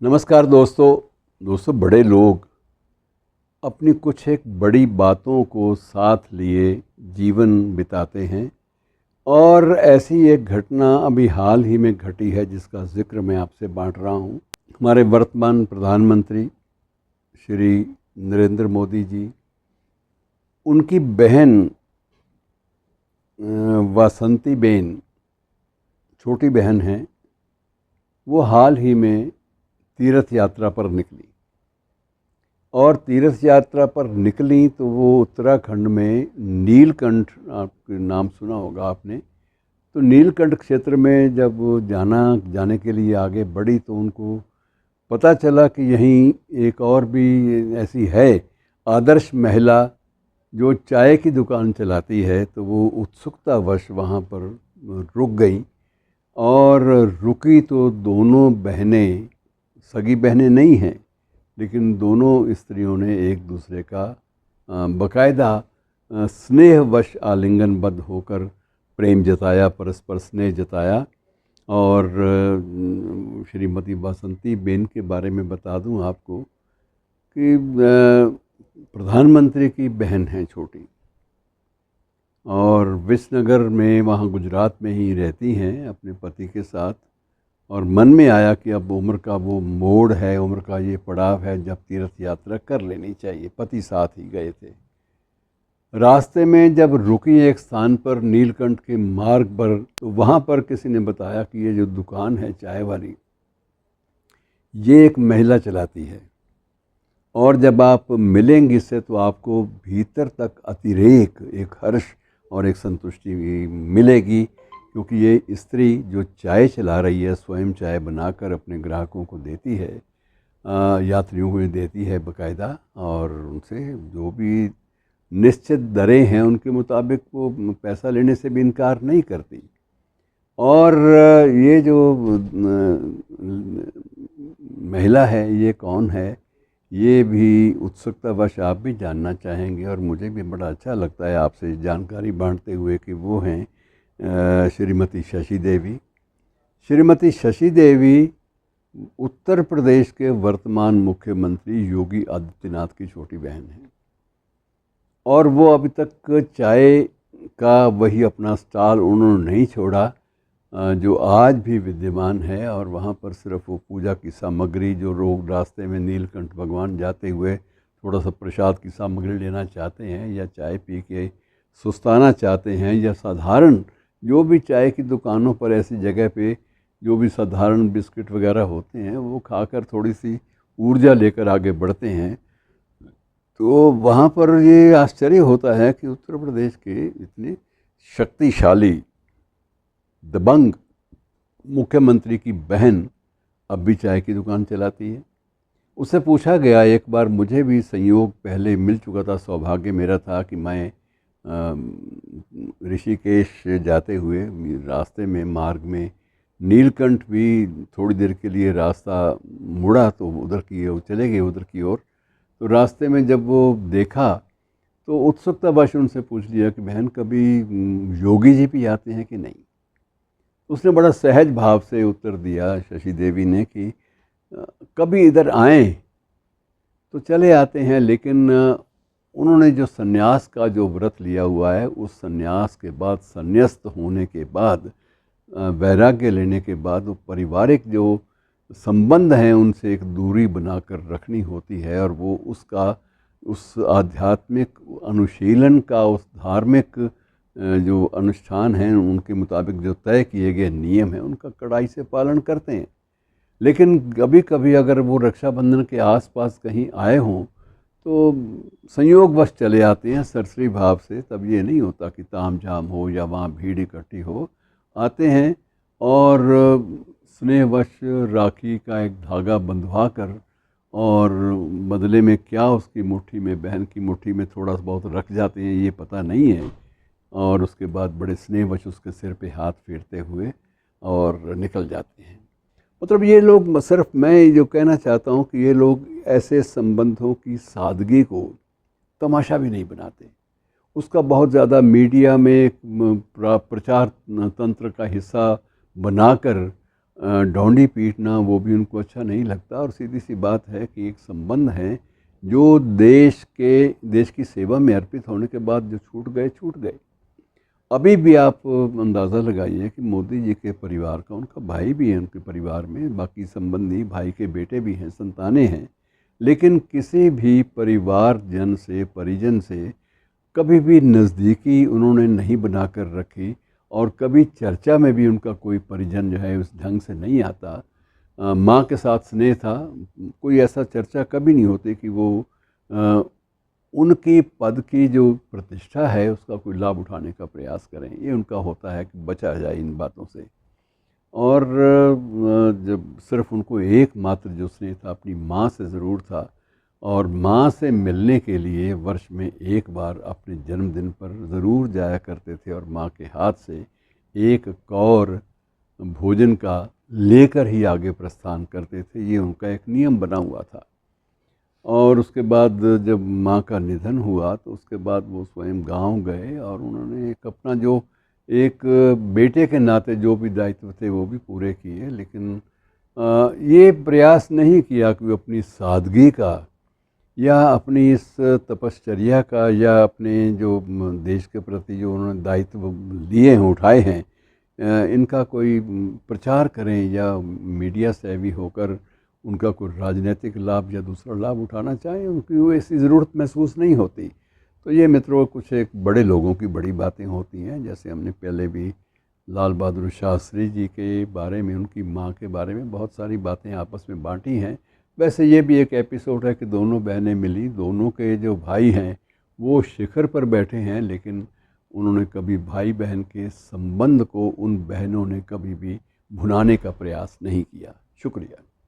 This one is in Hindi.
नमस्कार दोस्तों बड़े लोग अपनी कुछ एक बड़ी बातों को साथ लिए जीवन बिताते हैं। और ऐसी एक घटना अभी हाल ही में घटी है जिसका जिक्र मैं आपसे बांट रहा हूँ। हमारे वर्तमान प्रधानमंत्री श्री नरेंद्र मोदी जी, उनकी बहन वासंती बेन, छोटी बहन हैं, वो हाल ही में तीर्थ यात्रा पर निकली। और तीर्थ यात्रा पर निकली तो वो उत्तराखंड में नीलकंठ, आपके नाम सुना होगा आपने। तो नीलकंठ क्षेत्र में जब जाने के लिए आगे बढ़ी तो उनको पता चला कि यहीं एक और भी ऐसी है आदर्श महिला जो चाय की दुकान चलाती है। तो वो उत्सुकतावश वहाँ पर रुक गई। और रुकी तो दोनों बहनें, सगी बहनें नहीं हैं, लेकिन दोनों स्त्रियों ने एक दूसरे का बाकायदा स्नेहवश आलिंगनबद्ध होकर प्रेम जताया, परस्पर स्नेह जताया। और श्रीमती वासंती बेन के बारे में बता दूं आपको कि प्रधानमंत्री की बहन हैं छोटी, और विसनगर में, वहाँ गुजरात में ही रहती हैं अपने पति के साथ। और मन में आया कि अब उम्र का वो मोड़ है, उम्र का ये पड़ाव है जब तीर्थ यात्रा कर लेनी चाहिए। पति साथ ही गए थे। रास्ते में जब रुकी एक स्थान पर नीलकंठ के मार्ग पर, तो वहाँ पर किसी ने बताया कि ये जो दुकान है चाय वाली, ये एक महिला चलाती है। और जब आप मिलेंगी इससे तो आपको भीतर तक अतिरेक, एक हर्ष और एक संतुष्टि मिलेगी, क्योंकि ये स्त्री जो चाय चला रही है, स्वयं चाय बनाकर अपने ग्राहकों को देती है, यात्रियों को देती है बाकायदा। और उनसे जो भी निश्चित दरें हैं उनके मुताबिक वो पैसा लेने से भी इनकार नहीं करती। और ये जो महिला है, ये कौन है, ये भी उत्सुकतावश आप भी जानना चाहेंगे। और मुझे भी बड़ा अच्छा लगता है आपसे जानकारी बांटते हुए कि वो हैं श्रीमती शशि देवी। श्रीमती शशि देवी उत्तर प्रदेश के वर्तमान मुख्यमंत्री योगी आदित्यनाथ की छोटी बहन है। और वो अभी तक चाय का वही अपना स्टॉल उन्होंने नहीं छोड़ा जो आज भी विद्यमान है। और वहाँ पर सिर्फ वो पूजा की सामग्री, जो लोग रास्ते में नीलकंठ भगवान जाते हुए थोड़ा सा प्रसाद की सामग्री लेना चाहते हैं, या चाय पी के सुस्ताना चाहते हैं, या साधारण जो भी चाय की दुकानों पर ऐसी जगह पे जो भी साधारण बिस्किट वगैरह होते हैं वो खाकर थोड़ी सी ऊर्जा लेकर आगे बढ़ते हैं। तो वहाँ पर ये आश्चर्य होता है कि उत्तर प्रदेश के इतने शक्तिशाली दबंग मुख्यमंत्री की बहन अब भी चाय की दुकान चलाती है। उससे पूछा गया, एक बार मुझे भी संयोग पहले मिल चुका था, सौभाग्य मेरा था कि मैं ऋषिकेश जाते हुए रास्ते में मार्ग में नीलकंठ भी थोड़ी देर के लिए रास्ता मुड़ा तो उधर की ओर चले गए, उधर की ओर। तो रास्ते में जब वो देखा तो उत्सुकतावश उनसे पूछ लिया कि बहन कभी योगी जी भी आते हैं कि नहीं। उसने बड़ा सहज भाव से उत्तर दिया शशि देवी ने कि कभी इधर आएँ तो चले आते हैं, लेकिन उन्होंने जो सन्यास का जो व्रत लिया हुआ है, उस सन्यास के बाद, संन्यास्त होने के बाद, वैराग्य लेने के बाद, वो पारिवारिक जो संबंध हैं उनसे एक दूरी बनाकर रखनी होती है। और वो उसका, उस आध्यात्मिक अनुशीलन का, उस धार्मिक जो अनुष्ठान हैं उनके मुताबिक जो तय किए गए नियम हैं उनका कड़ाई से पालन करते हैं। लेकिन कभी कभी अगर वो रक्षाबंधन के आसपास कहीं आए हों तो संयोगवश चले आते हैं सरसरी भाव से। तब ये नहीं होता कि ताम झाम हो या वहाँ भीड़ इकट्ठी हो, आते हैं और स्नेहवश राखी का एक धागा बंधवा कर, और बदले में क्या उसकी मुट्ठी में, बहन की मुट्ठी में थोड़ा बहुत रख जाते हैं, ये पता नहीं है। और उसके बाद बड़े स्नेहवश उसके सिर पे हाथ फेरते हुए और निकल जाते हैं। मतलब ये लोग, सिर्फ मैं जो कहना चाहता हूँ कि ये लोग ऐसे संबंधों की सादगी को तमाशा भी नहीं बनाते, उसका बहुत ज़्यादा मीडिया में प्रचार तंत्र का हिस्सा बनाकर डोंडी पीटना वो भी उनको अच्छा नहीं लगता। और सीधी सी बात है कि एक संबंध है जो देश की सेवा में अर्पित होने के बाद जो छूट गए। अभी भी आप अंदाज़ा लगाइए कि मोदी जी के परिवार का, उनका भाई भी है उनके परिवार में, बाकी संबंधी भाई के बेटे भी हैं, संतानें हैं, लेकिन किसी भी परिवारजन से, परिजन से कभी भी नज़दीकी उन्होंने नहीं बना कर रखी। और कभी चर्चा में भी उनका कोई परिजन जो है उस ढंग से नहीं आता। माँ के साथ स्नेह था, कोई ऐसा चर्चा कभी नहीं होती कि वो अ, उनकी पद की जो प्रतिष्ठा है उसका कोई लाभ उठाने का प्रयास करें। ये उनका होता है कि बचा जाए इन बातों से। और जब सिर्फ उनको एकमात्र जो स्नेह था अपनी माँ से ज़रूर था। और माँ से मिलने के लिए वर्ष में एक बार अपने जन्मदिन पर ज़रूर जाया करते थे और माँ के हाथ से एक कौर भोजन का लेकर ही आगे प्रस्थान करते थे। ये उनका एक नियम बना हुआ था। और उसके बाद जब माँ का निधन हुआ तो उसके बाद वो स्वयं गांव गए और उन्होंने एक अपना जो एक बेटे के नाते जो भी दायित्व थे वो भी पूरे किए। लेकिन ये प्रयास नहीं किया कि वो अपनी सादगी का या अपनी इस तपश्चर्या का या अपने जो देश के प्रति जो उन्होंने दायित्व लिए हैं, उठाए हैं, इनका कोई प्रचार करें या मीडिया सेवी होकर उनका कोई राजनीतिक लाभ या दूसरा लाभ उठाना चाहें, उनकी वो ऐसी ज़रूरत महसूस नहीं होती। तो ये मित्रों कुछ एक बड़े लोगों की बड़ी बातें होती हैं। जैसे हमने पहले भी लाल बहादुर शास्त्री जी के बारे में, उनकी माँ के बारे में बहुत सारी बातें आपस में बांटी हैं। वैसे ये भी एक एपिसोड है कि दोनों बहनें मिली, दोनों के जो भाई हैं वो शिखर पर बैठे हैं, लेकिन उन्होंने कभी भाई बहन के संबंध को उन बहनों ने कभी भी भुनाने का प्रयास नहीं किया। शुक्रिया।